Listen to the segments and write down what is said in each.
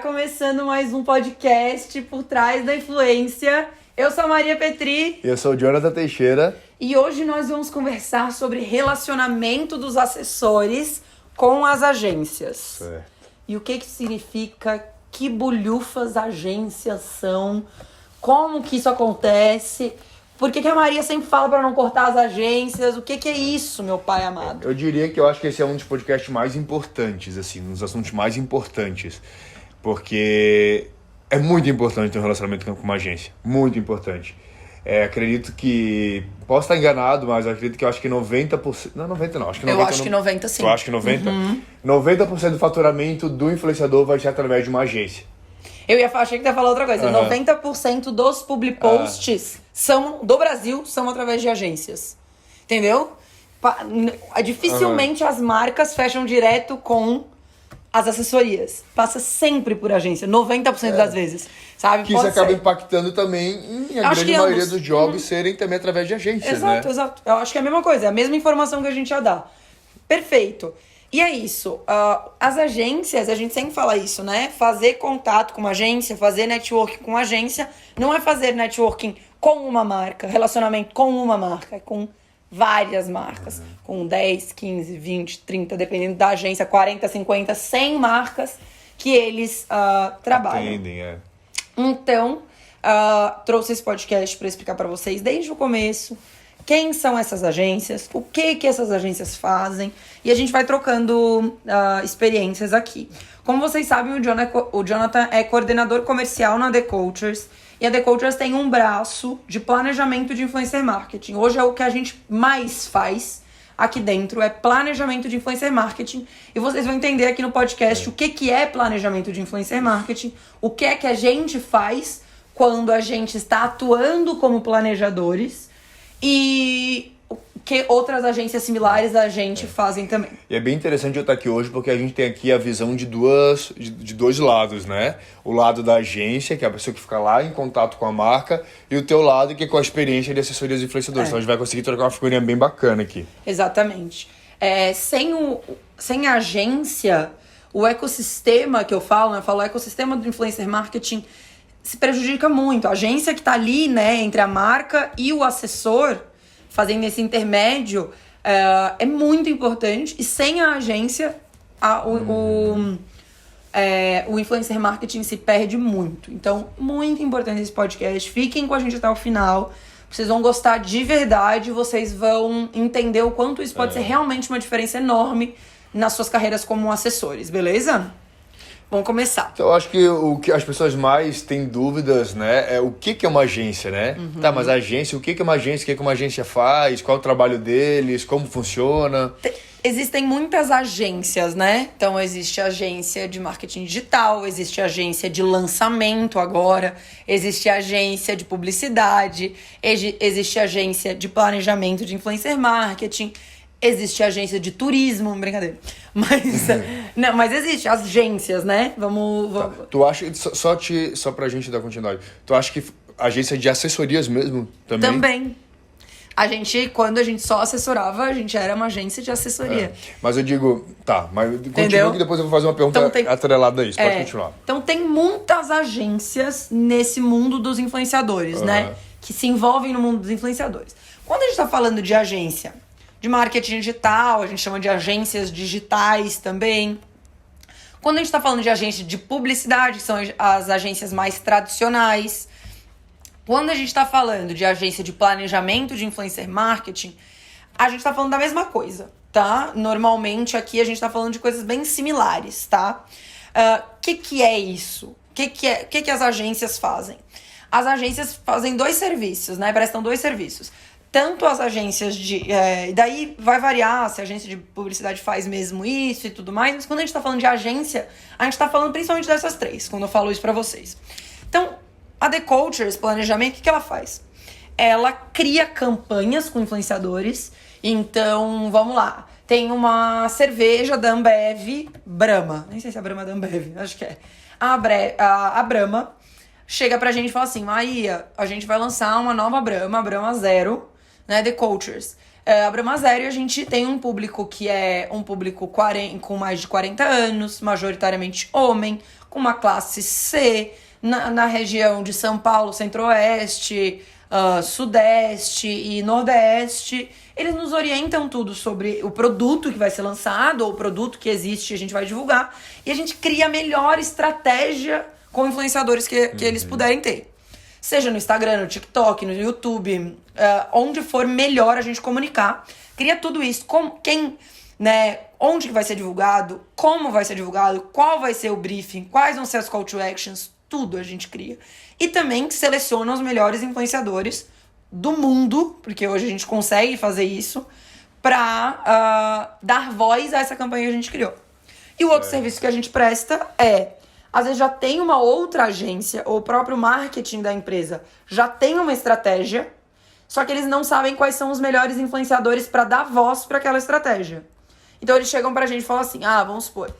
começando mais um podcast Por Trás da Influência. Eu sou a Maria Petri. Eu sou o Jonathan Teixeira. E hoje nós vamos conversar sobre relacionamento dos assessores com as agências. Certo. E o que significa, que bulhufas agências são, como que isso acontece, por que a Maria sempre fala para não cortar as agências, o que é isso, meu pai amado? Eu diria que eu acho que esse é um dos podcasts mais importantes, assim, um dos assuntos mais importantes, porque é muito importante ter um relacionamento com uma agência, muito importante. Acredito que, posso estar enganado, mas acredito que eu acho que 90%, não, 90% não, acho que 90%. Eu acho que 90% sim. Eu acho que 90%? 90% do faturamento do influenciador vai ser através de uma agência. Achei que ia falar outra coisa. 90% dos public posts do Brasil são através de agências. Entendeu? Dificilmente as marcas fecham direto com as assessorias. Passa sempre por agência, 90% das vezes. Sabe? Que isso acaba impactando também em a grande maioria dos jobs serem também através de agências, né? Exato. Eu acho que é a mesma coisa, é a mesma informação que a gente ia dar. Perfeito. E é isso. As agências, a gente sempre fala isso, né? Fazer contato com uma agência, fazer networking com uma agência, não é fazer networking com uma marca, relacionamento com uma marca, é com várias marcas. Com 10, 15, 20, 30, dependendo da agência, 40, 50, 100 marcas que eles trabalham. Atendem, Então, trouxe esse podcast para explicar para vocês desde o começo quem são essas agências, o que essas agências fazem, e a gente vai trocando experiências aqui. Como vocês sabem, o Jonathan é coordenador comercial na The Cultures, e a The Cultures tem um braço de planejamento de influencer marketing. Hoje é o que a gente mais faz aqui dentro, é planejamento de influencer marketing. E vocês vão entender aqui no podcast o que é planejamento de influencer marketing, o que é que a gente faz quando a gente está atuando como planejadores e o que outras agências similares a gente fazem também. E é bem interessante eu estar aqui hoje porque a gente tem aqui a visão de dois lados, né? O lado da agência, que é a pessoa que fica lá em contato com a marca, e o teu lado, que é com a experiência de assessorias e influenciadores. Então a gente vai conseguir trocar uma figurinha bem bacana aqui. Exatamente. Sem a agência, o ecossistema que eu falo, né? Eu falo o ecossistema do influencer marketing se prejudica muito. A agência que está ali, né, entre a marca e o assessor, fazendo esse intermédio, é muito importante. E sem a agência, o influencer marketing se perde muito. Então, muito importante esse podcast. Fiquem com a gente até o final. Vocês vão gostar de verdade. Vocês vão entender o quanto isso pode ser realmente uma diferença enorme nas suas carreiras como assessores, beleza? Vamos começar. Então, eu acho que o que as pessoas mais têm dúvidas, né, é o que é uma agência, né? Tá, mas a agência, o que é uma agência? O que uma agência faz? Qual é o trabalho deles? Como funciona? Existem muitas agências, né? Então, existe a agência de marketing digital, existe a agência de lançamento agora, existe a agência de publicidade, existe a agência de planejamento de influencer marketing, existe a agência de turismo, brincadeira. Mas existe agências, né? Vamos... Tá. Tu acha, só pra gente dar continuidade, tu acha que agência de assessorias mesmo também? Também. Quando a gente só assessorava, a gente era uma agência de assessoria. Mas eu digo, tá, mas Entendeu? continua que depois eu vou fazer uma pergunta atrelada a isso, pode continuar. Então tem muitas agências nesse mundo dos influenciadores, né? Que se envolvem no mundo dos influenciadores. Quando a gente tá falando de agência de marketing digital, a gente chama de agências digitais também. Quando a gente tá falando de agência de publicidade, que são as agências mais tradicionais. Quando a gente tá falando de agência de planejamento de influencer marketing, a gente tá falando da mesma coisa, tá? Normalmente aqui a gente tá falando de coisas bem similares, tá? Que é isso? O que as agências fazem? As agências fazem dois serviços, né? Prestam dois serviços. Tanto as agências daí vai variar se a agência de publicidade faz mesmo isso e tudo mais, mas quando a gente tá falando de agência, a gente tá falando principalmente dessas três, quando eu falo isso pra vocês. Então, a The Cultures, planejamento, o que ela faz? Ela cria campanhas com influenciadores. Então, vamos lá. Tem uma cerveja da Ambev, Brahma. Nem sei se é a Brahma da Ambev, acho que é. A Brahma chega pra gente e fala assim: Maria, a gente vai lançar uma nova Brahma, a Brahma Zero, né, The Cultures. A Brahma Zero, a gente tem um público que é um público com mais de 40 anos, majoritariamente homem, com uma classe C, na região de São Paulo, Centro-Oeste, Sudeste e Nordeste. Eles nos orientam tudo sobre o produto que vai ser lançado, ou o produto que existe, a gente vai divulgar. E a gente cria a melhor estratégia com influenciadores que eles puderem ter. Seja no Instagram, no TikTok, no YouTube, onde for melhor a gente comunicar. Cria tudo isso. Onde que vai ser divulgado, como vai ser divulgado, qual vai ser o briefing, quais vão ser as call to actions, tudo a gente cria. E também seleciona os melhores influenciadores do mundo, porque hoje a gente consegue fazer isso, para dar voz a essa campanha que a gente criou. E o outro serviço que a gente presta às vezes já tem uma outra agência, ou o próprio marketing da empresa já tem uma estratégia, só que eles não sabem quais são os melhores influenciadores para dar voz para aquela estratégia. Então eles chegam pra gente e falam assim, vamos supor,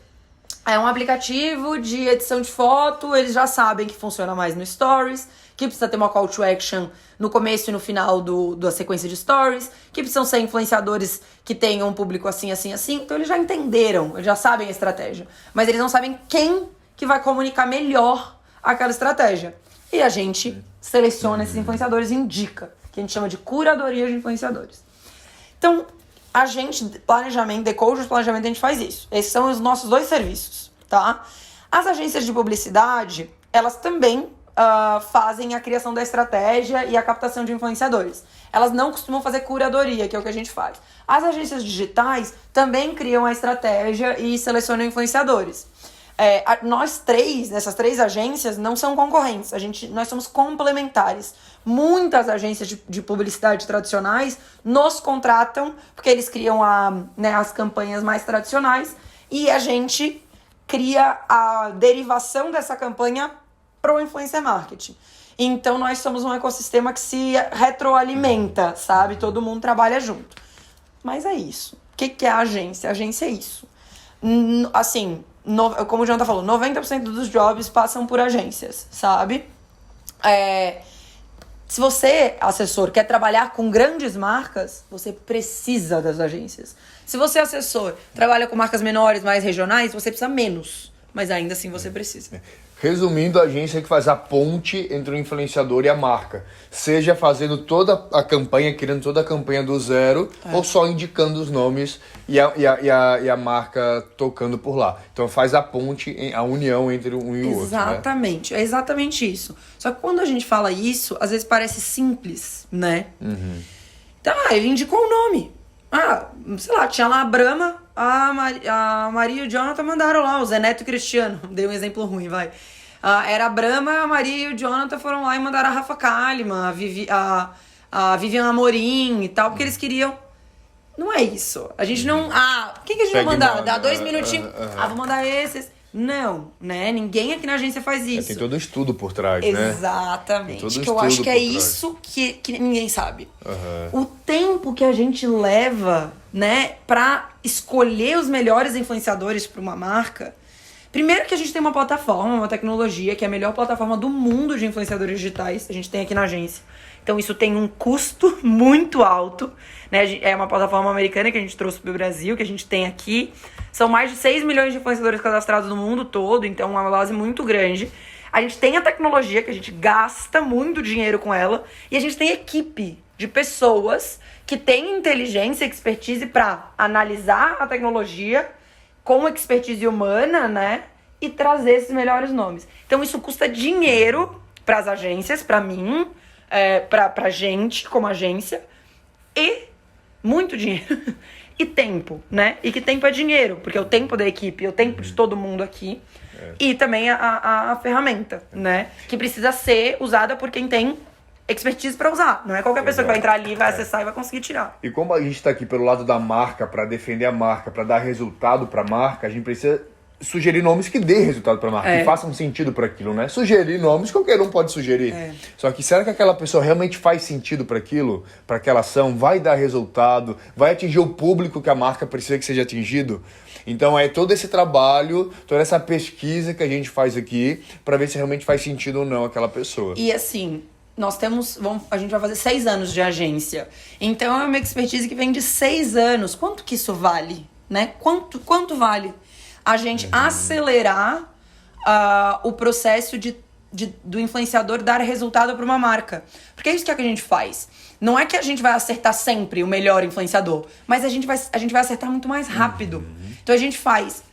é um aplicativo de edição de foto, eles já sabem que funciona mais no Stories, que precisa ter uma call to action no começo e no final da sequência de Stories, que precisam ser influenciadores que tenham um público assim, assim, assim. Então eles já entenderam, eles já sabem a estratégia. Mas eles não sabem quem que vai comunicar melhor aquela estratégia. E a gente seleciona esses influenciadores e indica, que a gente chama de curadoria de influenciadores. Então, a gente, decode de planejamento, a gente faz isso. Esses são os nossos 2 serviços, tá? As agências de publicidade, elas também fazem a criação da estratégia e a captação de influenciadores. Elas não costumam fazer curadoria, que é o que a gente faz. As agências digitais também criam a estratégia e selecionam influenciadores. Nós essas 3 agências não são concorrentes, nós somos complementares. Muitas agências de publicidade tradicionais nos contratam, porque eles criam as campanhas mais tradicionais, e a gente cria a derivação dessa campanha para o influencer marketing. Então nós somos um ecossistema que se retroalimenta, sabe? Todo mundo trabalha junto. Mas é isso. O que é a agência? A agência é isso. Assim, como o Jonathan falou, 90% dos jobs passam por agências, sabe? Se você, assessor, quer trabalhar com grandes marcas, você precisa das agências. Se você, assessor, trabalha com marcas menores, mais regionais, você precisa menos. Mas ainda assim você precisa. Resumindo, a agência que faz a ponte entre o influenciador e a marca. Seja fazendo toda a campanha, criando toda a campanha do zero, ou só indicando os nomes e a marca tocando por lá. Então faz a ponte, a união entre um e o outro. Exatamente, é exatamente isso. Só que quando a gente fala isso, às vezes parece simples, né? Então, ele indicou o nome. Sei lá, tinha lá a Brahma, a Maria e o Jonathan mandaram lá, o Zé Neto e o Cristiano. Dei um exemplo ruim, vai. Era a Brahma, a Maria e o Jonathan foram lá e mandaram a Rafa Kalimann, a Vivian Amorim e tal, porque eles queriam. Não é isso. A gente não. Quem que a gente vai mandar? Dá 2 minutinhos. Vou mandar esses. Não, né? Ninguém aqui na agência faz isso. Tem todo um estudo por trás, né? Exatamente. Que eu acho que é isso que ninguém sabe. O tempo que a gente leva, né, pra escolher os melhores influenciadores pra uma marca. Primeiro que a gente tem uma plataforma, uma tecnologia, que é a melhor plataforma do mundo de influenciadores digitais. A gente tem aqui na agência. Então isso tem um custo muito alto, né? É uma plataforma americana que a gente trouxe pro Brasil, que a gente tem aqui. São mais de 6 milhões de influenciadores cadastrados no mundo todo, então é uma base muito grande. A gente tem a tecnologia, que a gente gasta muito dinheiro com ela, e a gente tem equipe de pessoas que têm inteligência e expertise para analisar a tecnologia com expertise humana, né? E trazer esses melhores nomes. Então isso custa dinheiro para as agências, para mim, pra gente como agência, e muito dinheiro. E tempo, né? E que tempo é dinheiro, porque é o tempo da equipe, é o tempo de todo mundo aqui. E também a ferramenta, né? Que precisa ser usada por quem tem expertise pra usar. Não é qualquer pessoa que vai entrar ali, vai acessar e vai conseguir tirar. E como a gente tá aqui pelo lado da marca, pra defender a marca, pra dar resultado pra marca, a gente precisa sugerir nomes que dê resultado pra marca, que façam sentido para aquilo, né? Sugerir nomes, qualquer um pode sugerir. Só que será que aquela pessoa realmente faz sentido para aquilo, para aquela ação, vai dar resultado, vai atingir o público que a marca precisa que seja atingido? Então é todo esse trabalho, toda essa pesquisa que a gente faz aqui para ver se realmente faz sentido ou não aquela pessoa. E assim, a gente vai fazer 6 anos de agência. Então é uma expertise que vem de 6 anos. Quanto que isso vale, né? Quanto vale a gente acelerar o processo do influenciador dar resultado para uma marca? Porque é isso que a gente faz. Não é que a gente vai acertar sempre o melhor influenciador, mas a gente vai acertar muito mais rápido. Então a gente faz,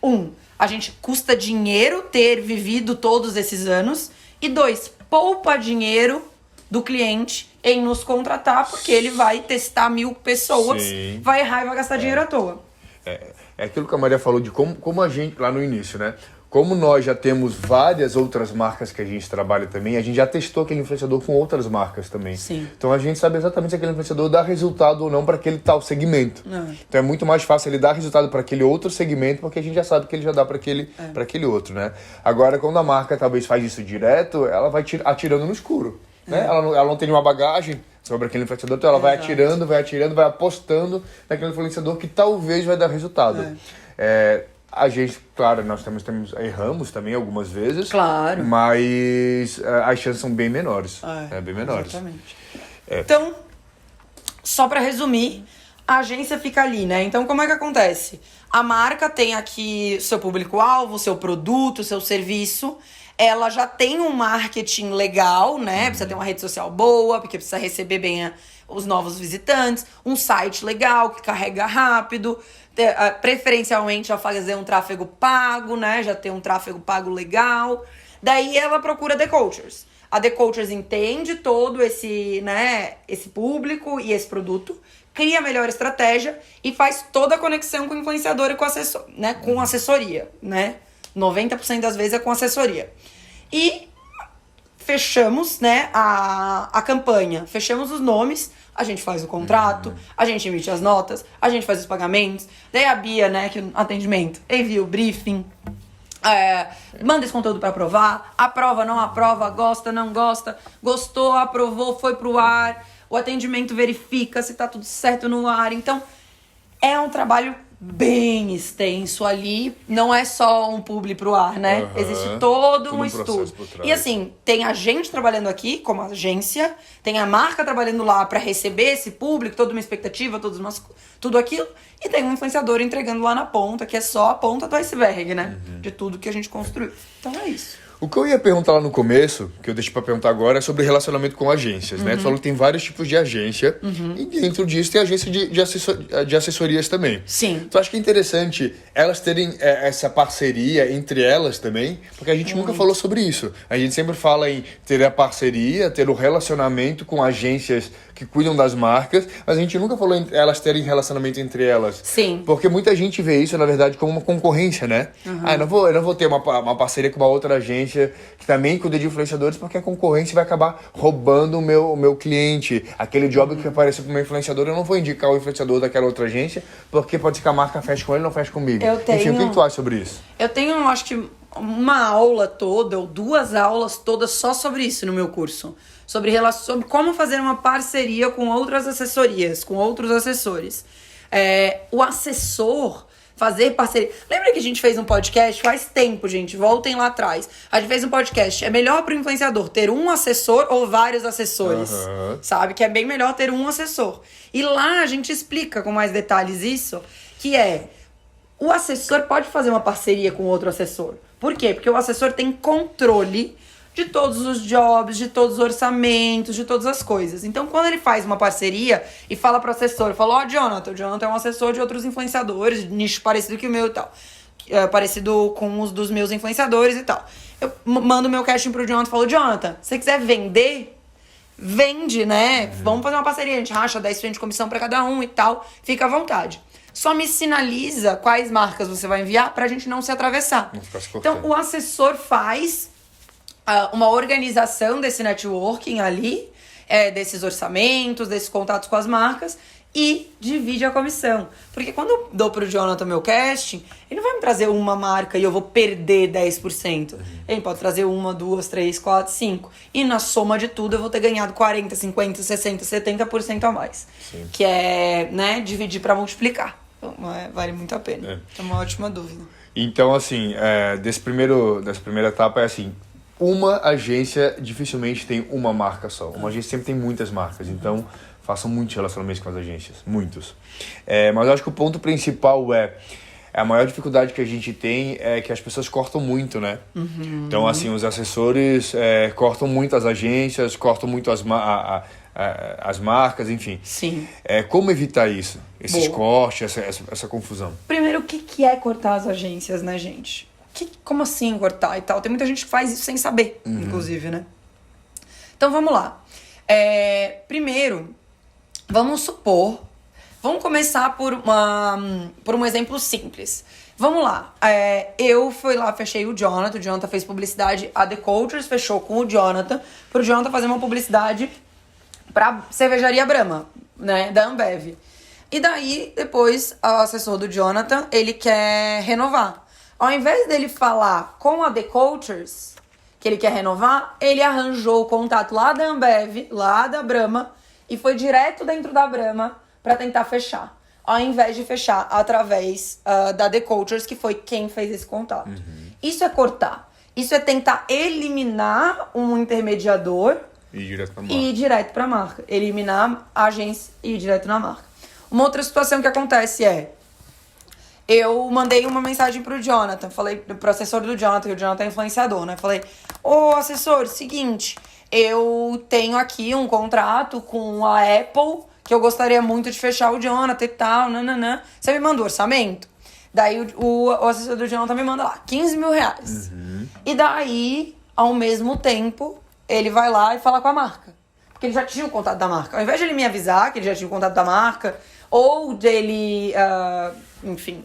a gente custa dinheiro ter vivido todos esses anos, e 2, poupa dinheiro do cliente em nos contratar, porque ele vai testar 1000 pessoas, Sim. vai errar e vai gastar dinheiro à toa. É aquilo que a Maria falou de como a gente, lá no início, né? Como nós já temos várias outras marcas que a gente trabalha também, a gente já testou aquele influenciador com outras marcas também. Sim. Então a gente sabe exatamente se aquele influenciador dá resultado ou não para aquele tal segmento. Então é muito mais fácil ele dar resultado para aquele outro segmento, porque a gente já sabe que ele já dá para aquele outro, né? Agora, quando a marca talvez faz isso direto, ela vai atirando no escuro. Né? Ela não tem nenhuma bagagem sobre aquele influenciador, então ela vai atirando, vai apostando naquele influenciador que talvez vai dar resultado. A gente, claro, nós erramos também algumas vezes, claro, mas as chances são bem menores. Bem menores. Exatamente. Então, só para resumir, a agência fica ali, né? Então, como é que acontece? A marca tem aqui seu público-alvo, seu produto, seu serviço. Ela já tem um marketing legal, né? Precisa ter uma rede social boa, porque precisa receber bem os novos visitantes. Um site legal, que carrega rápido. Preferencialmente já fazer um tráfego pago, né? Já ter um tráfego pago legal. Daí ela procura The Coachers. A The Coachers entende todo esse público e esse produto, cria a melhor estratégia e faz toda a conexão com o influenciador e com assessoria, né? 90% das vezes é com assessoria. E fechamos, né, a campanha, fechamos os nomes, a gente faz o contrato, a gente emite as notas, a gente faz os pagamentos, daí a Bia, né, que atendimento, envia o briefing, manda esse conteúdo para aprovar, aprova, não aprova, gosta, não gosta, gostou, aprovou, foi pro ar, o atendimento verifica se tá tudo certo no ar. Então, é um trabalho bem extenso ali, não é só um publi pro ar, né? Existe todo um estudo. E assim, tem a gente trabalhando aqui como agência, tem a marca trabalhando lá para receber esse público, toda uma expectativa, tudo aquilo, e tem um influenciador entregando lá na ponta, que é só a ponta do iceberg, né? De tudo que a gente construiu. Então é isso. O que eu ia perguntar lá no começo, que eu deixei pra perguntar agora, é sobre relacionamento com agências, né? Tu falou que tem vários tipos de agência, e dentro disso tem agência de assessorias também. Sim. Tu acha que é interessante elas terem essa parceria entre elas também? Porque a gente nunca falou sobre isso. A gente sempre fala em ter a parceria, ter o relacionamento com agências que cuidam das marcas, mas a gente nunca falou em elas terem relacionamento entre elas. Sim. Porque muita gente vê isso, na verdade, como uma concorrência, né? Eu não vou ter uma parceria com uma outra agência que também cuida de influenciadores, porque a concorrência vai acabar roubando o meu cliente. Aquele job que apareceu pro meu influenciador, eu não vou indicar o influenciador daquela outra agência, porque pode ser que a marca feche com ele e não feche comigo. Enfim, o que tu acha sobre isso? Eu tenho, acho que, uma aula toda, ou 2 aulas todas só sobre isso no meu curso. Sobre como fazer uma parceria com outras assessorias, com outros assessores. O assessor fazer parceria. Lembra que a gente fez um podcast faz tempo, gente? Voltem lá atrás. A gente fez um podcast. É melhor pro influenciador ter um assessor ou vários assessores? Sabe? Que é bem melhor ter um assessor. E lá a gente explica com mais detalhes isso, que o assessor pode fazer uma parceria com outro assessor. Por quê? Porque o assessor tem controle de todos os jobs, de todos os orçamentos, de todas as coisas. Então, quando ele faz uma parceria e fala pro assessor, fala, Jonathan, o Jonathan é um assessor de outros influenciadores, de nicho parecido que o meu e tal. Parecido com os dos meus influenciadores e tal. Eu mando meu casting pro Jonathan e falo, Jonathan, se você quiser vender, vende, né? Vamos fazer uma parceria, a gente racha 10% de comissão pra cada um e tal. Fica à vontade. Só me sinaliza quais marcas você vai enviar pra gente não se atravessar. Então, o assessor faz uma organização desse networking ali, desses orçamentos, desses contatos com as marcas, e divide a comissão. Porque quando eu dou pro Jonathan meu casting, ele não vai me trazer uma marca e eu vou perder 10%. Ele pode trazer 1, 2, 3, 4, 5. E na soma de tudo eu vou ter ganhado 40, 50, 60, 70% a mais. Sim. Que é, né, dividir para multiplicar. Então, vale muito a pena. É uma ótima dúvida. Então, assim, dessa primeira etapa é assim, uma agência dificilmente tem uma marca só. Uma agência sempre tem muitas marcas, então façam muitos relacionamentos com as agências, muitos. Mas eu acho que o ponto principal a maior dificuldade que a gente tem é que as pessoas cortam muito, né? Então, assim, os assessores cortam muito as agências, cortam muito as marcas, enfim. Sim. Como evitar isso? Esses cortes, essa confusão? Primeiro, o que é cortar as agências, né, gente? Como assim cortar e tal? Tem muita gente que faz isso sem saber, inclusive, né? Então, vamos lá. Primeiro, vamos começar por um exemplo simples. Vamos lá. Eu fui lá, fechei o Jonathan fez publicidade, a The Cultures fechou com o Jonathan, pro Jonathan fazer uma publicidade pra cervejaria Brahma, né, da Ambev. E daí, depois, o assessor do Jonathan, ele quer renovar. Ao invés dele falar com a The Cultures, que ele quer renovar, ele arranjou o contato lá da Ambev, lá da Brahma, e foi direto dentro da Brahma para tentar fechar. Ao invés de fechar através da The Cultures, que foi quem fez esse contato. Isso é cortar. Isso é tentar eliminar um intermediador e ir direto para a marca. Eliminar a agência e ir direto na marca. Uma outra situação que acontece eu mandei uma mensagem pro Jonathan, falei pro assessor do Jonathan, que o Jonathan é influenciador, né? Falei, assessor, seguinte, eu tenho aqui um contrato com a Apple, que eu gostaria muito de fechar o Jonathan e tal, nananã. Você me manda o orçamento? Daí o assessor do Jonathan me manda lá, 15 mil reais. E daí, ao mesmo tempo, ele vai lá e fala com a marca. Porque ele já tinha o contato da marca. Ao invés de ele me avisar que ele já tinha o contato da marca, ou dele, enfim,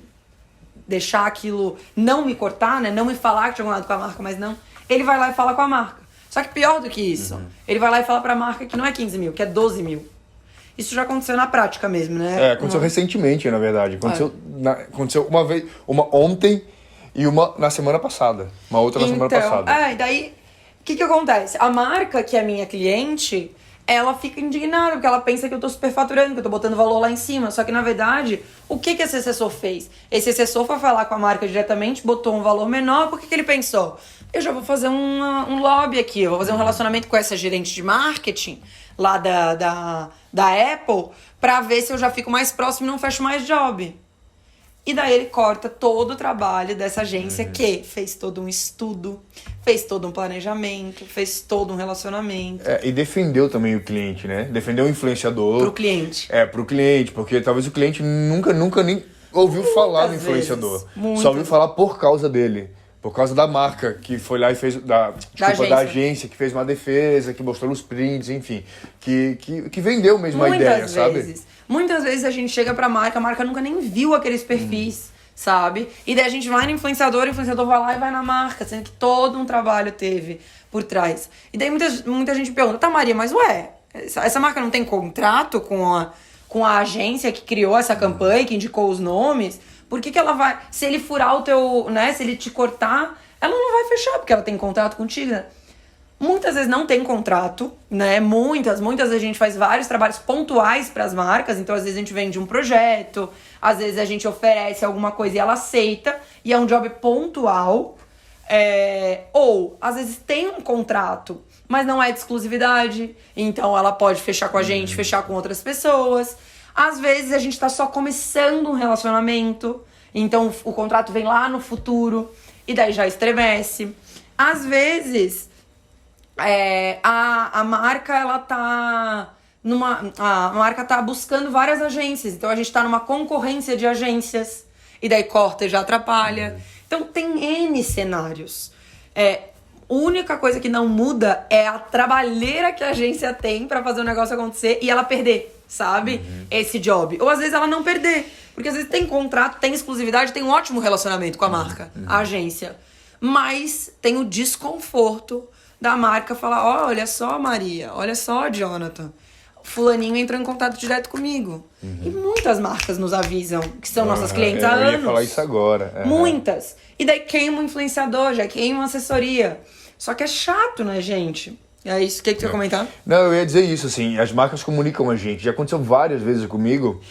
deixar aquilo, não me cortar, né? Não me falar que tinha contato com a marca, mas não. Ele vai lá e fala com a marca. Só que pior do que isso, ele vai lá e fala pra marca que não é 15 mil, que é 12 mil. Isso já aconteceu na prática mesmo, né? Aconteceu recentemente, na verdade. Aconteceu uma vez, uma ontem e uma na semana passada. Uma outra na semana passada. E daí, o que acontece? A marca, que é minha cliente, ela fica indignada, porque ela pensa que eu tô superfaturando, que eu tô botando valor lá em cima. Só que, na verdade, o que esse assessor fez? Esse assessor foi falar com a marca diretamente, botou um valor menor, por que ele pensou? Eu já vou fazer um lobby aqui, eu vou fazer um relacionamento com essa gerente de marketing lá da Apple, pra ver se eu já fico mais próximo e não fecho mais job. E daí ele corta todo o trabalho dessa agência que fez todo um estudo, fez todo um planejamento, fez todo um relacionamento. E defendeu também o cliente, né? Defendeu o influenciador. Pro cliente. Pro cliente, porque talvez o cliente nunca nem ouviu falar do influenciador. Só ouviu falar por causa dele. Por causa da marca que foi lá e fez... Da agência que fez uma defesa, que mostrou os prints, enfim. Que vendeu mesmo a ideia, sabe? Muitas vezes a gente chega pra marca, a marca nunca nem viu aqueles perfis, sabe? E daí a gente vai no influenciador, o influenciador vai lá e vai na marca, sendo que todo um trabalho teve por trás. E daí muita gente pergunta, tá, Maria, mas essa marca não tem contrato com a agência que criou essa campanha, que indicou os nomes? Por que ela vai... Se ele furar o teu... né? Se ele te cortar, ela não vai fechar, porque ela tem contrato contigo, né? Muitas vezes não tem contrato, né? Muitas vezes a gente faz vários trabalhos pontuais para as marcas. Então, às vezes a gente vende um projeto, às vezes a gente oferece alguma coisa e ela aceita, e é um job pontual. Ou, às vezes tem um contrato, mas não é de exclusividade. Então, ela pode fechar com a gente, fechar com outras pessoas. Às vezes a gente tá só começando um relacionamento, então o contrato vem lá no futuro e daí já estremece. Às vezes a marca ela tá a marca tá buscando várias agências, então a gente tá numa concorrência de agências e daí corta e já atrapalha. Então tem N cenários. A única coisa que não muda é a trabalheira que a agência tem pra fazer o negócio acontecer e ela perder, sabe? Esse job. Ou às vezes ela não perder. Porque às vezes tem contrato, tem exclusividade, tem um ótimo relacionamento com a marca, a agência. Mas tem o desconforto da marca falar, olha só, Maria, olha só, Jonathan, fulaninho entrou em contato direto comigo. E muitas marcas nos avisam, que são nossas clientes há anos. Eu ia falar isso agora. Muitas. E daí queima o influenciador, já queima a assessoria. Só que é chato, né, gente? É isso. O que você ia comentar? Não, eu ia dizer isso, assim, as marcas comunicam a gente. Já aconteceu várias vezes comigo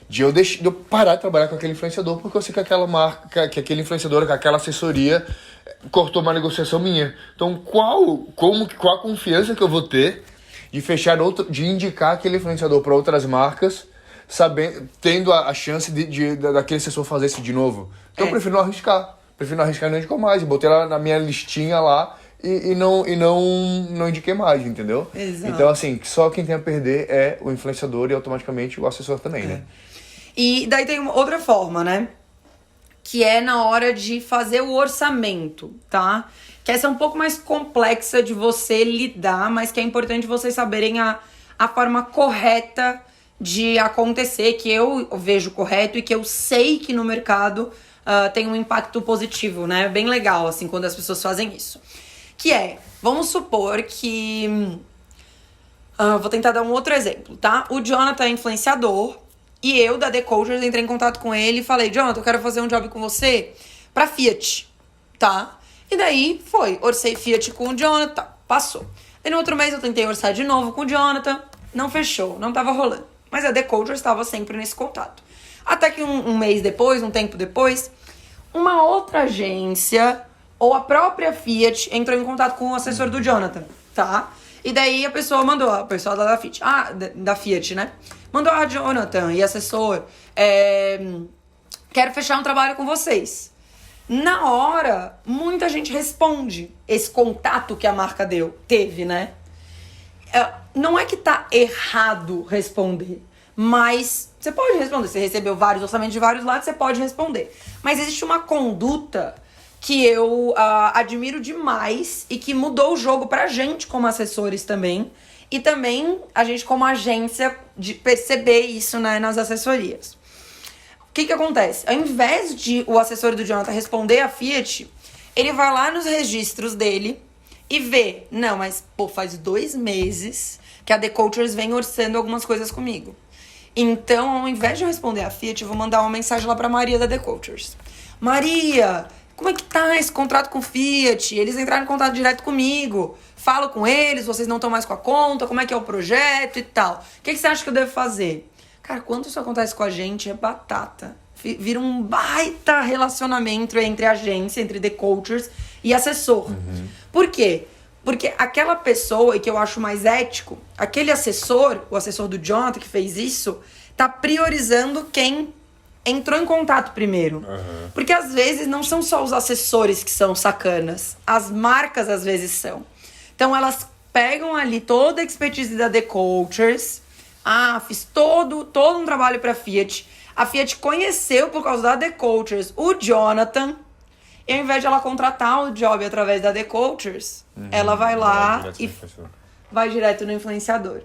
de eu parar de trabalhar com aquele influenciador porque eu sei que aquela marca, que aquele influenciador, que aquela assessoria cortou uma negociação minha. Então, qual a confiança que eu vou ter de fechar de indicar aquele influenciador para outras marcas, tendo a chance daquele assessor fazer isso de novo? Então, eu prefiro não arriscar. Prefiro não arriscar e não indicar mais. Botei ela na minha listinha lá e não indiquei mais, entendeu? Exato. Então, assim, só quem tem a perder é o influenciador e automaticamente o assessor também, né? E daí tem uma outra forma, né? Que é na hora de fazer o orçamento, tá? Que essa é um pouco mais complexa de você lidar, mas que é importante vocês saberem a forma correta de acontecer, que eu vejo correto e que eu sei que no mercado tem um impacto positivo, né? Bem legal, assim, quando as pessoas fazem isso. Que é, vamos supor que... vou tentar dar um outro exemplo, tá? O Jonathan é influenciador e eu, da The Cultures, entrei em contato com ele e falei, Jonathan, eu quero fazer um job com você pra Fiat, tá? E daí orcei Fiat com o Jonathan, passou. Daí no outro mês eu tentei orçar de novo com o Jonathan, não fechou, não tava rolando. Mas a The Cultures estava sempre nesse contato. Até que um mês depois, um tempo depois, uma outra agência ou a própria Fiat entrou em contato com o assessor do Jonathan, tá? E daí a pessoa mandou, a pessoa da Fiat, da Fiat, né? Mandou, Jonathan e assessor, quero fechar um trabalho com vocês. Na hora, muita gente responde esse contato que a marca teve, né? Não é que tá errado responder, mas você pode responder. Você recebeu vários orçamentos de vários lados, você pode responder. Mas existe uma conduta que eu admiro demais e que mudou o jogo pra gente como assessores também. E também a gente como agência de perceber isso, né, nas assessorias. O que acontece? Ao invés de o assessor do Jonathan responder a Fiat, ele vai lá nos registros dele e vê, não, mas pô, faz 2 meses que a The Cultures vem orçando algumas coisas comigo. Então, ao invés de eu responder a Fiat, eu vou mandar uma mensagem lá pra Maria da The Cultures. Maria, como é que tá esse contrato com Fiat? Eles entraram em contato direto comigo. Falo com eles, vocês não estão mais com a conta, como é que é o projeto e tal. O que você acha que eu devo fazer? Cara, quando isso acontece com a gente, é batata. Vira um baita relacionamento entre agência, entre The Cultures e assessor. Uhum. Por quê? Porque aquela pessoa, e que eu acho mais ético, aquele assessor, o assessor do Jonathan que fez isso, tá priorizando quem entrou em contato primeiro. Uhum. Porque às vezes não são só os assessores que são sacanas. As marcas às vezes são. Então elas pegam ali toda a expertise da The Cultures. Fiz todo um trabalho pra Fiat. A Fiat conheceu, por causa da The Cultures, o Jonathan. E ao invés de ela contratar o job através da The Cultures, ela vai lá e vai direto no influenciador.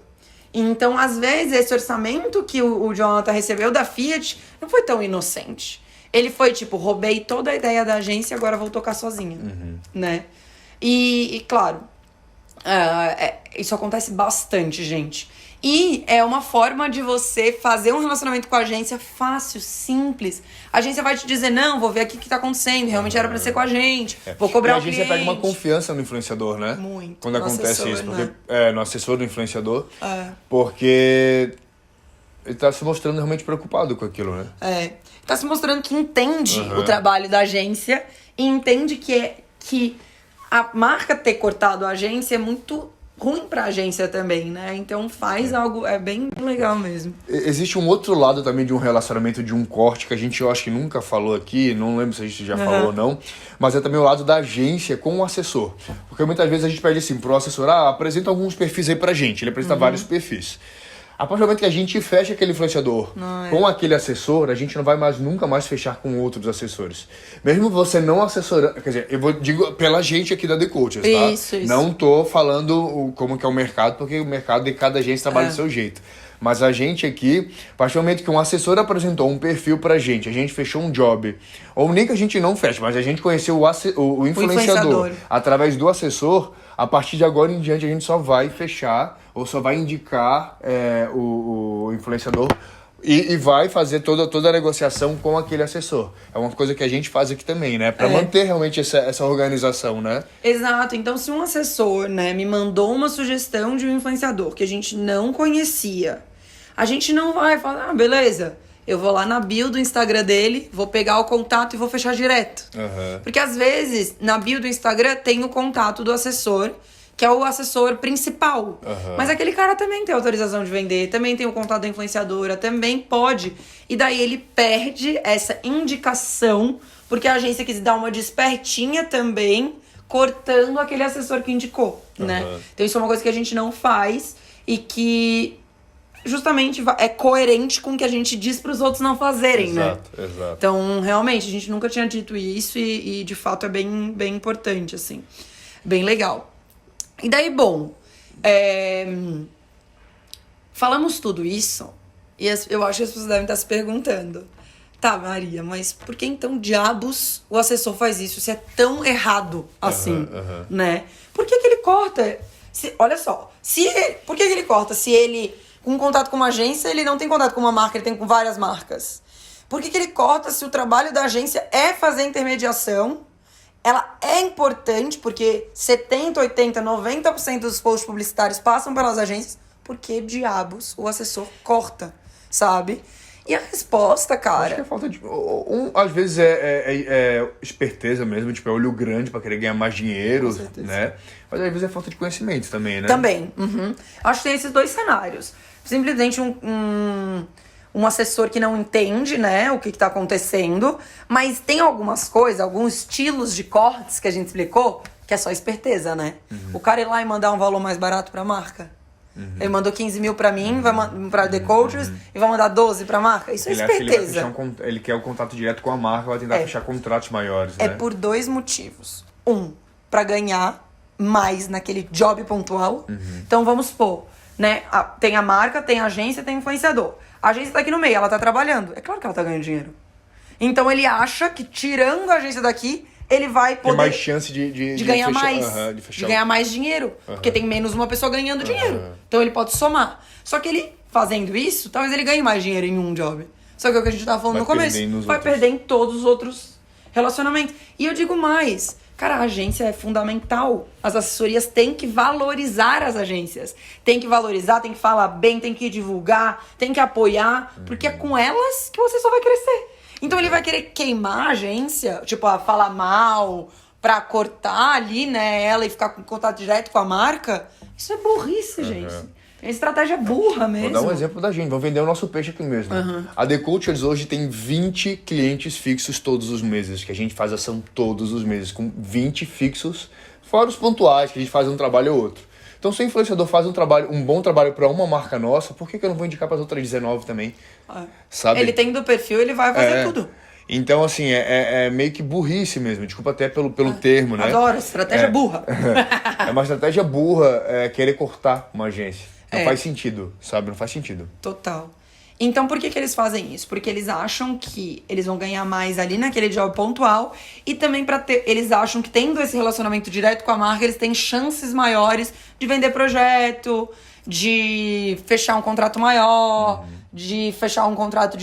Então, às vezes, esse orçamento que o Jonathan recebeu da Fiat não foi tão inocente. Ele foi tipo, roubei toda a ideia da agência e agora vou tocar sozinha, né? E claro, isso acontece bastante, gente. E é uma forma de você fazer um relacionamento com a agência fácil, simples. A agência vai te dizer, não, vou ver aqui o que tá acontecendo, realmente era pra ser com a gente, vou cobrar o cliente. E a agência pega uma confiança no influenciador, né? Muito. Quando acontece assessor, isso, porque, né? No assessor do influenciador, porque ele tá se mostrando realmente preocupado com aquilo, né? Tá se mostrando que entende o trabalho da agência e entende que a marca ter cortado a agência é muito ruim pra agência também, né? Então faz algo, bem legal mesmo. Existe um outro lado também de um relacionamento, de um corte, que eu acho que nunca falou aqui, não lembro se a gente já falou ou não, mas é também o lado da agência com o assessor. Porque muitas vezes a gente pede assim pro assessor, apresenta alguns perfis aí pra gente, ele apresenta vários perfis. A partir do momento que a gente fecha aquele influenciador com aquele assessor, a gente não vai nunca mais fechar com outros assessores. Mesmo você não assessorando... Quer dizer, digo pela gente aqui da The Cultures, tá? Isso. Não tô falando como que é o mercado, porque o mercado de cada agência trabalha do seu jeito. Mas a gente aqui, a partir do momento que um assessor apresentou um perfil pra gente, a gente fechou um job, ou nem que a gente não feche, mas a gente conheceu o influenciador através do assessor, a partir de agora em diante a gente só vai fechar ou só vai indicar o influenciador e vai fazer toda a negociação com aquele assessor. É uma coisa que a gente faz aqui também, né? Pra manter realmente essa organização, né? Exato. Então, se um assessor, né, me mandou uma sugestão de um influenciador que a gente não conhecia, a gente não vai falar, beleza, Eu vou lá na bio do Instagram dele, vou pegar o contato e vou fechar direto. Porque às vezes, na bio do Instagram, tem o contato do assessor, que é o assessor principal. Mas aquele cara também tem autorização de vender, também tem o contato da influenciadora, também pode. E daí ele perde essa indicação, porque a agência quis dar uma despertinha também, cortando aquele assessor que indicou, né? Então isso é uma coisa que a gente não faz e que justamente é coerente com o que a gente diz para os outros não fazerem, né? Exato. Então, realmente, a gente nunca tinha dito isso e de fato é bem, bem importante, assim. Bem legal. E daí, bom, falamos tudo isso e eu acho que as pessoas devem estar se perguntando: tá, Maria, mas por que então diabos o assessor faz isso? Se é tão errado assim, né? Por que ele corta? Olha só, por que ele corta? Se ele, com contato com uma agência, ele não tem contato com uma marca, ele tem com várias marcas. Por que ele corta se o trabalho da agência é fazer intermediação? Ela é importante porque 70, 80, 90% dos posts publicitários passam pelas agências. Por que diabos o assessor corta, sabe? E a resposta, cara... Acho que é falta de... às vezes é esperteza mesmo, tipo, é olho grande pra querer ganhar mais dinheiro, né? Mas às vezes é falta de conhecimento também, né? Também. Acho que tem esses dois cenários. Simplesmente um assessor que não entende, né, o que tá acontecendo, mas tem algumas coisas, alguns estilos de cortes que a gente explicou, que é só esperteza, né? O cara ir lá e mandar um valor mais barato pra marca. Ele mandou 15 mil pra mim, pra The Coaches, e vai mandar 12 pra marca. Isso é esperteza. Ele quer o contato direto com a marca, vai tentar fechar contratos maiores, né? É por dois motivos. Pra ganhar mais naquele job pontual. Então, vamos supor, né? Tem a marca, tem a agência, tem o influenciador. A agência tá aqui no meio, ela tá trabalhando. É claro que ela tá ganhando dinheiro. Então, ele acha que tirando a agência daqui, ele vai poder... Tem mais chance de ganhar fechar, mais. de fechar. De ganhar mais dinheiro. Porque tem menos uma pessoa ganhando dinheiro. Então, ele pode somar. Só que ele, fazendo isso, talvez ele ganhe mais dinheiro em um job. Só que é o que a gente tava falando no começo. Vai perder em todos os outros relacionamentos. E eu digo mais... Cara, a agência é fundamental. As assessorias têm que valorizar as agências. Tem que valorizar, tem que falar bem, tem que divulgar, tem que apoiar. Porque é com elas que você só vai crescer. Então ele vai querer queimar a agência, tipo, falar mal, pra cortar ali, né, ela e ficar com contato direto com a marca. Isso é burrice, gente. É estratégia burra mesmo. Vou dar um exemplo da gente, vamos vender o nosso peixe aqui mesmo. A The Cultures hoje tem 20 clientes fixos todos os meses, que a gente faz ação todos os meses, com 20 fixos, fora os pontuais, que a gente faz um trabalho ou outro. Então, se o influenciador faz um bom trabalho para uma marca nossa, por que eu não vou indicar para as outras 19 também? Sabe? Ele tem do perfil, ele vai fazer tudo. Então, assim, é meio que burrice mesmo. Desculpa até pelo termo, né? Adoro, estratégia burra. É uma estratégia burra querer cortar uma agência. Não faz sentido, sabe? Não faz sentido. Total. Então, por que eles fazem isso? Porque eles acham que eles vão ganhar mais ali naquele job pontual e também eles acham que tendo esse relacionamento direto com a marca, eles têm chances maiores de vender projeto, de fechar um contrato maior, de fechar um contrato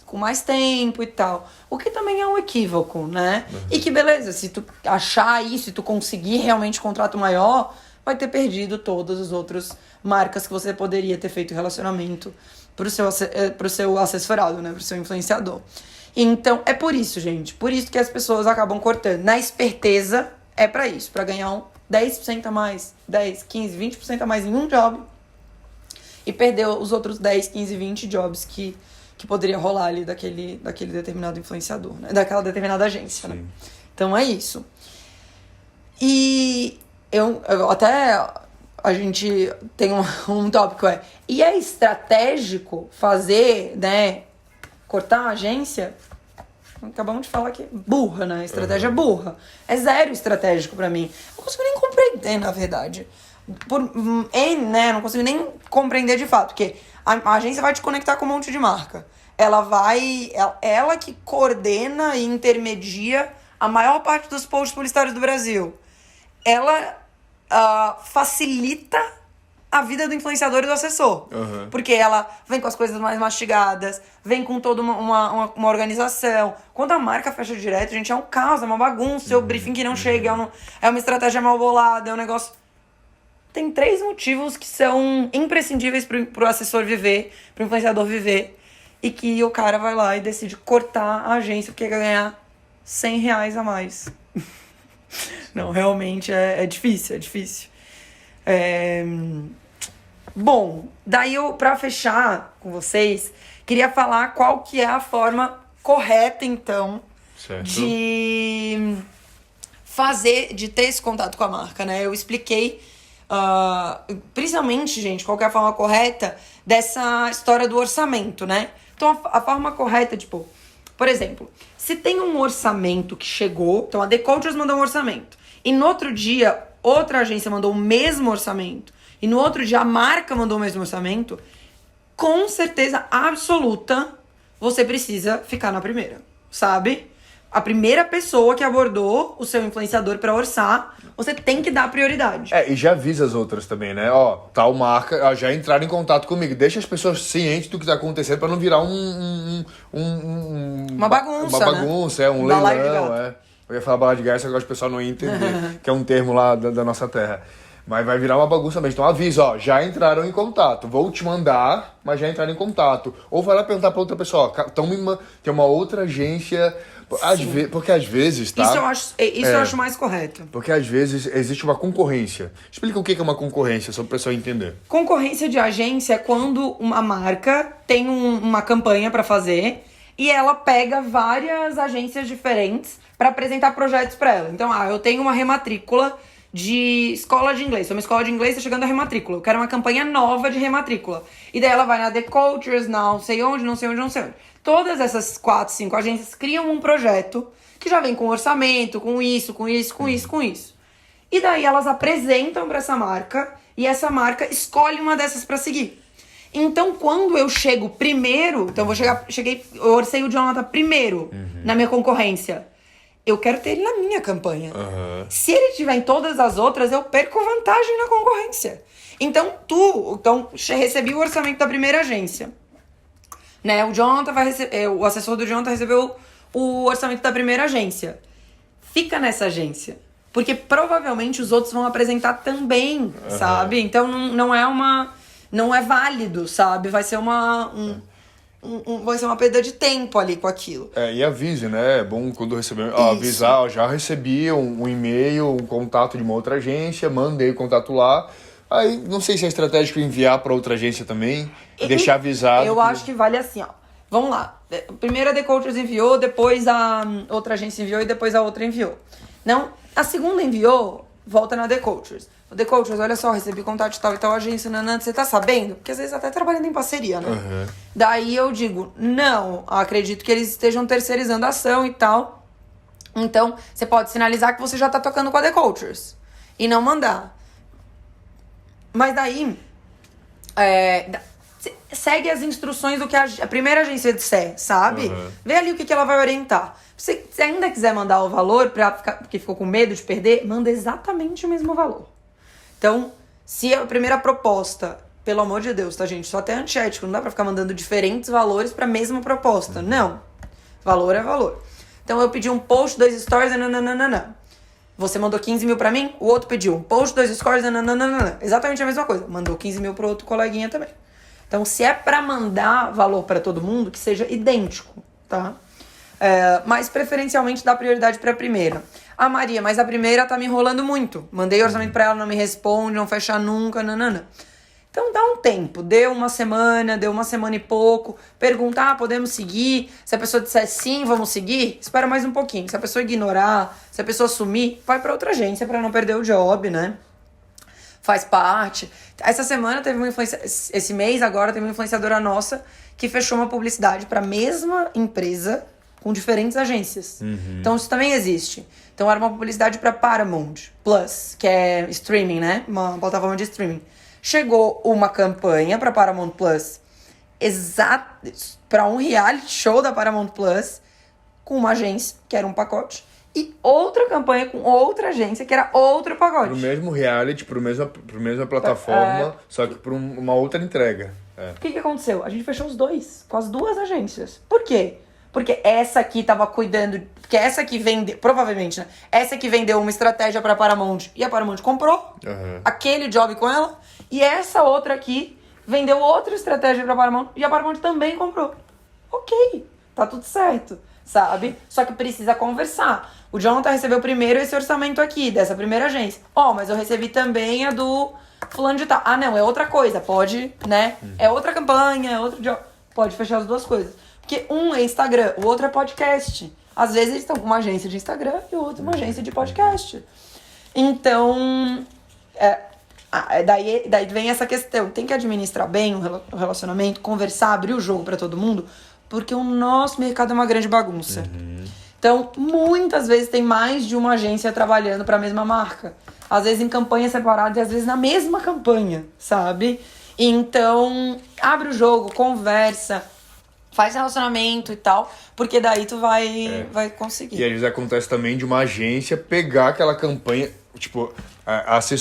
com mais tempo e tal. O que também é um equívoco, né? E que beleza, se tu achar isso, se tu conseguir realmente um contrato maior, vai ter perdido todas as outras marcas que você poderia ter feito relacionamento pro seu assessorado, né? Pro seu influenciador. Então, é por isso, gente. Por isso que as pessoas acabam cortando. Na esperteza, é pra isso. Pra ganhar 10% a mais, 10, 15, 20% a mais em um job. E perder os outros 10, 15, 20 jobs que poderia rolar ali daquele determinado influenciador, né? Daquela determinada agência, né? Então, é isso. E eu até... A gente tem um tópico, e é estratégico fazer, né, cortar a agência? Acabamos de falar que é burra, né? Estratégia burra. É zero estratégico pra mim. Não consigo nem compreender, na verdade. Né? Não consigo nem compreender de fato, porque a agência vai te conectar com um monte de marca. Ela que coordena e intermedia a maior parte dos posts publicitários do Brasil. Ela... facilita a vida do influenciador e do assessor. Porque ela vem com as coisas mais mastigadas, vem com toda uma organização. Quando a marca fecha direto, gente, é um caos, é uma bagunça, é o briefing que não chega, é uma estratégia mal bolada, é um negócio... Tem 3 motivos que são imprescindíveis pro assessor viver, pro influenciador viver, e que o cara vai lá e decide cortar a agência porque quer ganhar R$100 a mais. Não, realmente é difícil, é difícil. Bom, daí eu, pra fechar com vocês, queria falar qual que é a forma correta, então, Certo. de ter esse contato com a marca, né? Eu expliquei, principalmente, gente, qual que é a forma correta dessa história do orçamento, né? Então, a forma correta, tipo, por exemplo, se tem um orçamento que chegou, então a The Cultures mandou um orçamento, e no outro dia, outra agência mandou o mesmo orçamento, e no outro dia a marca mandou o mesmo orçamento, com certeza absoluta, você precisa ficar na primeira, sabe? A primeira pessoa que abordou o seu influenciador pra orçar, você tem que dar prioridade. E já avisa as outras também, né? Ó, tal marca, já entraram em contato comigo. Deixa as pessoas cientes do que tá acontecendo pra não virar uma bagunça, uma bagunça, né? Um Balaio de leilão, gato. Eu ia falar balaio de gato, só que o pessoal não ia entender, que é um termo lá da nossa terra. Mas vai virar uma bagunça mesmo. Então avisa, ó, já entraram em contato. Vou te mandar, mas já entraram em contato. Ou vai lá perguntar pra outra pessoa, ó, tem uma outra agência... Porque às vezes, tá? Isso eu acho mais correto. Porque às vezes existe uma concorrência. Explica o que é uma concorrência, só para o pessoal entender. Concorrência de agência é quando uma marca tem uma campanha para fazer e ela pega várias agências diferentes para apresentar projetos para ela. Então, eu tenho uma rematrícula de escola de inglês. Sou uma escola de inglês, tá chegando a rematrícula. Eu quero uma campanha nova de rematrícula. E daí ela vai na The Cultures, não sei onde. Todas essas 4, 5 agências criam um projeto que já vem com orçamento, com isso. E daí elas apresentam pra essa marca e essa marca escolhe uma dessas pra seguir. Então, quando eu chego primeiro, eu orcei o Jonathan primeiro na minha concorrência. Eu quero ter ele na minha campanha. Se ele tiver em todas as outras, eu perco vantagem na concorrência. Então, recebi o orçamento da primeira agência. Né? O assessor do Jonathan recebeu o orçamento da primeira agência. Fica nessa agência. Porque provavelmente os outros vão apresentar também, sabe? Então não é válido, sabe? Vai ser vai ser uma perda de tempo ali com aquilo. E avise, né? É bom quando receber, avisar, já recebi um e-mail, um contato de uma outra agência, mandei o contato lá. Aí, não sei se é estratégico enviar para outra agência também, deixar avisado. Eu acho que vale assim, ó. Vamos lá. Primeiro a The Cultures enviou, depois a outra agência enviou e depois a outra enviou. Não, a segunda enviou, volta na The Cultures. The Cultures, olha só, recebi contato de tal e tal agência, você tá sabendo? Porque às vezes até trabalhando em parceria, né? Daí eu digo, não, acredito que eles estejam terceirizando a ação e tal. Então, você pode sinalizar que você já tá tocando com a The Cultures e não mandar. Mas daí, segue as instruções do que a primeira agência disser, sabe? Vê ali o que ela vai orientar. Se ainda quiser mandar o valor, porque ficou com medo de perder, manda exatamente o mesmo valor. Então, se a primeira proposta, pelo amor de Deus, tá, gente? Só até antiético, não dá pra ficar mandando diferentes valores pra mesma proposta. Não. Valor é valor. Então, eu pedi um post, 2 stories, Você mandou 15 mil pra mim, o outro pediu um post, 2 scores, exatamente a mesma coisa. Mandou 15 mil pro outro coleguinha também. Então, se é pra mandar valor pra todo mundo, que seja idêntico, tá? Mas preferencialmente dá prioridade pra primeira. Maria, mas a primeira tá me enrolando muito. Mandei orçamento pra ela, não me responde, não fecha nunca, Então dá um tempo, deu uma semana e pouco, pergunta, podemos seguir? Se a pessoa disser sim, vamos seguir, espera mais um pouquinho. Se a pessoa ignorar, se a pessoa sumir, vai pra outra agência pra não perder o job, né? Faz parte. Essa semana teve esse mês agora teve uma influenciadora nossa que fechou uma publicidade pra mesma empresa com diferentes agências. Então isso também existe. Então era uma publicidade pra Paramount Plus, que é streaming, né? Uma plataforma de streaming. Chegou uma campanha pra Paramount Plus, pra um reality show da Paramount Plus, com uma agência, que era um pacote, e outra campanha com outra agência, que era outro pacote. Pro mesmo reality, pro mesma plataforma, só que por uma outra entrega. O que aconteceu? A gente fechou os dois, com as duas agências. Por quê? Porque essa aqui tava cuidando... Porque essa aqui vendeu... Provavelmente, né? Essa aqui vendeu uma estratégia pra Paramount e a Paramount comprou aquele job com ela. E essa outra aqui vendeu outra estratégia pra Paramount e a Paramount também comprou. Ok, tá tudo certo, sabe? Só que precisa conversar. O Jonathan recebeu primeiro esse orçamento aqui, dessa primeira agência. Mas eu recebi também a do fulano de tal. Ah, não, é outra coisa, pode, né? É outra campanha, é outro job. Pode fechar as duas coisas. Porque um é Instagram, o outro é podcast. Às vezes eles estão com uma agência de Instagram e o outro uma agência de podcast. Então, daí vem essa questão. Tem que administrar bem o relacionamento, conversar, abrir o jogo pra todo mundo, porque o nosso mercado é uma grande bagunça. Então, muitas vezes tem mais de uma agência trabalhando pra mesma marca. Às vezes em campanhas separadas e às vezes na mesma campanha, sabe? Então, abre o jogo, conversa, faz relacionamento e tal, porque daí tu vai conseguir. E às vezes acontece também de uma agência pegar aquela campanha, tipo,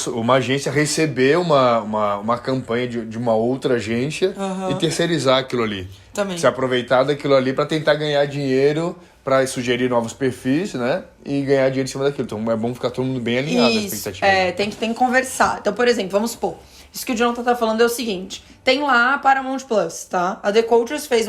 uma agência receber uma campanha de uma outra agência e terceirizar aquilo ali. Também. Se aproveitar daquilo ali para tentar ganhar dinheiro, para sugerir novos perfis, né? E ganhar dinheiro em cima daquilo. Então é bom ficar todo mundo bem alinhado na expectativa. Tem que conversar. Então, por exemplo, vamos supor, isso que o Jonathan tá falando é o seguinte: tem lá a Paramount Plus, tá? A The Cultures fez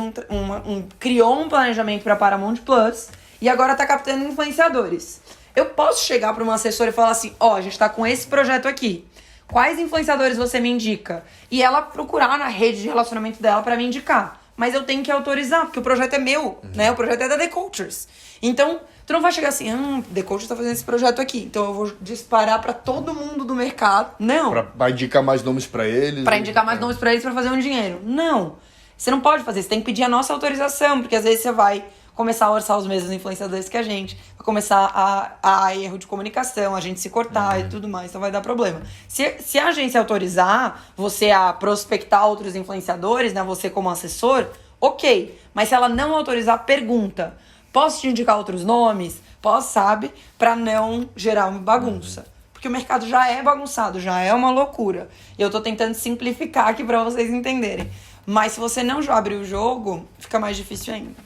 criou um planejamento pra Paramount Plus e agora tá captando influenciadores. Eu posso chegar pra uma assessora e falar assim: a gente tá com esse projeto aqui. Quais influenciadores você me indica? E ela procurar na rede de relacionamento dela pra me indicar. Mas eu tenho que autorizar, porque o projeto é meu, né? O projeto é da The Cultures. Então, tu não vai chegar assim, The Cultures tá fazendo esse projeto aqui, então eu vou disparar pra todo mundo do mercado. Não. Pra indicar mais nomes pra eles. Pra indicar mais nomes pra eles pra fazer um dinheiro. Não. Você não pode fazer, você tem que pedir a nossa autorização, porque às vezes você vai começar a orçar os mesmos influenciadores que a gente, vai começar a erro de comunicação, a gente se cortar e tudo mais, então vai dar problema. Se a agência autorizar você a prospectar outros influenciadores, né, você como assessor, ok. Mas se ela não autorizar, pergunta. Posso te indicar outros nomes? Posso, sabe? Pra não gerar uma bagunça. Porque o mercado já é bagunçado, já é uma loucura. E eu tô tentando simplificar aqui pra vocês entenderem. Mas se você não abrir o jogo, fica mais difícil ainda.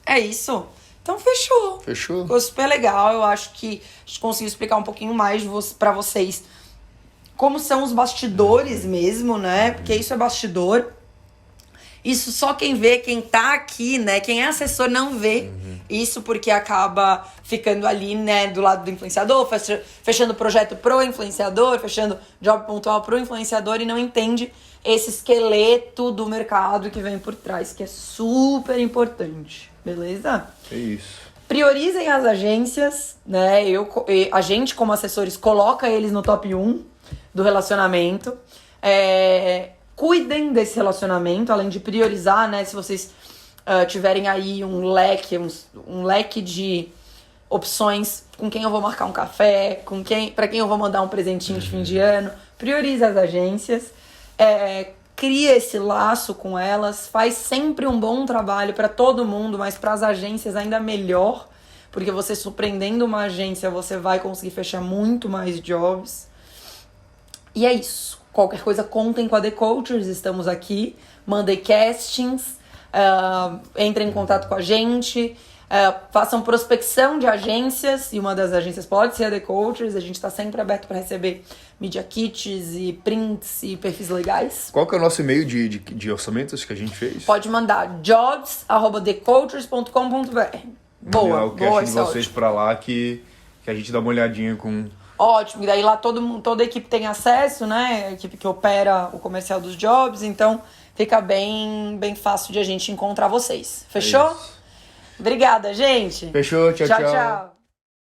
É isso. Então fechou. Fechou. Ficou super legal. Eu acho que a gente conseguiu explicar um pouquinho mais pra vocês como são os bastidores mesmo, né? Porque isso é bastidor. Isso só quem vê, quem tá aqui, né? Quem é assessor não vê. Isso porque acaba ficando ali, né? Do lado do influenciador, fechando projeto pro influenciador, fechando job pontual pro influenciador e não entende esse esqueleto do mercado que vem por trás, que é super importante. Beleza? É isso. Priorizem as agências, né? A gente, como assessores, coloca eles no top 1 do relacionamento. Cuidem desse relacionamento, além de priorizar, né? Se vocês tiverem aí um leque de opções, com quem eu vou marcar um café, para quem eu vou mandar um presentinho de fim de ano, priorize as agências, cria esse laço com elas, faz sempre um bom trabalho para todo mundo, mas para as agências ainda melhor, porque você surpreendendo uma agência, você vai conseguir fechar muito mais jobs. E é isso. Qualquer coisa, contem com a The Cultures, estamos aqui. Mandem castings, entrem em contato com a gente, façam prospecção de agências, e uma das agências pode ser a The Cultures. A gente está sempre aberto para receber media kits e prints e perfis legais. Qual que é o nosso e-mail de orçamentos que a gente fez? Pode mandar jobs@thecultures.com.br. Boa, o casting de vocês para lá que a gente dá uma olhadinha com... Ótimo, e daí lá toda a equipe tem acesso, né? A equipe que opera o comercial dos jobs, então fica bem fácil de a gente encontrar vocês. Fechou? Obrigada, gente. Fechou, tchau. Tchau.